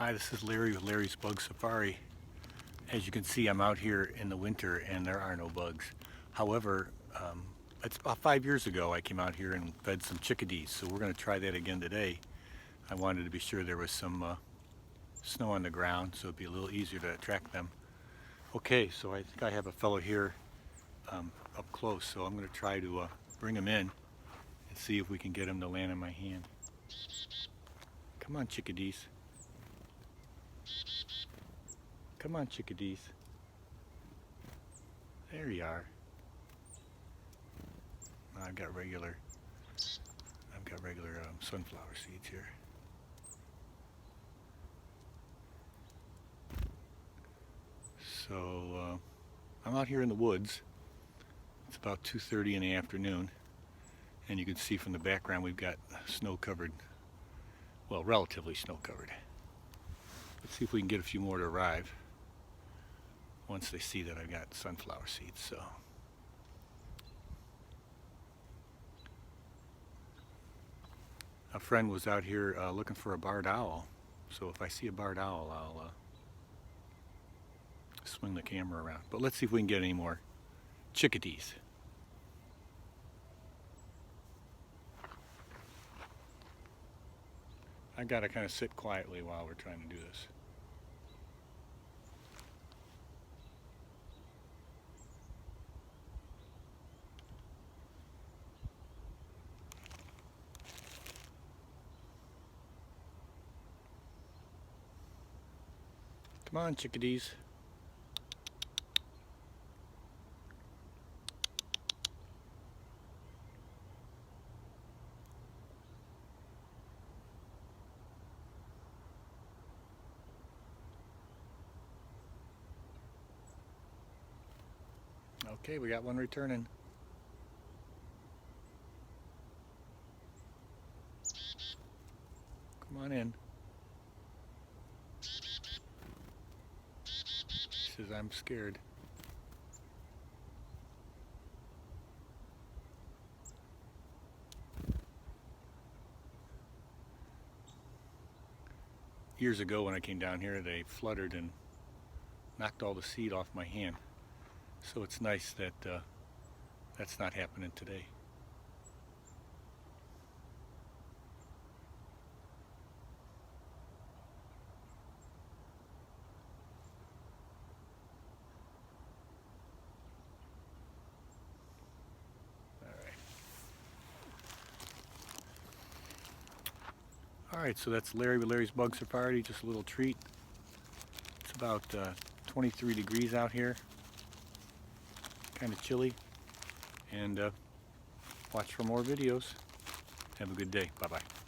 Hi, this is Larry with Larry's Bug Safari. As you can see, I'm out here in the winter and there are no bugs. However, it's about 5 years ago I came out here and fed some chickadees, so we're going to try that again today. I wanted to be sure there was some snow on the ground so it'd be a little easier to track them. Okay, so I think I have a fellow here up close, so I'm going to try to bring him in and see if we can get him to land in my hand. Come on, chickadees. Come on, chickadees. There you are. I've got regular sunflower seeds here. So I'm out here in the woods. It's about 2:30 in the afternoon, and you can see from the background we've got snow-covered, well, relatively snow-covered. Let's see if we can get a few more to arrive once they see that I've got sunflower seeds. So a friend was out here looking for a barred owl, so if I see a barred owl I'll swing the camera around. But let's see if we can get any more chickadees. I gotta kind of sit quietly while we're trying to do this. Come on, chickadees. Okay, we got one returning. Come on in. He says, I'm scared. Years ago when I came down here, they fluttered and knocked all the seed off my hand. So it's nice that that's not happening today. Alright, so that's Larry with Larry's Bug Safari, just a little treat. It's about 23 degrees out here, kind of chilly, and watch for more videos. Have a good day. Bye-bye.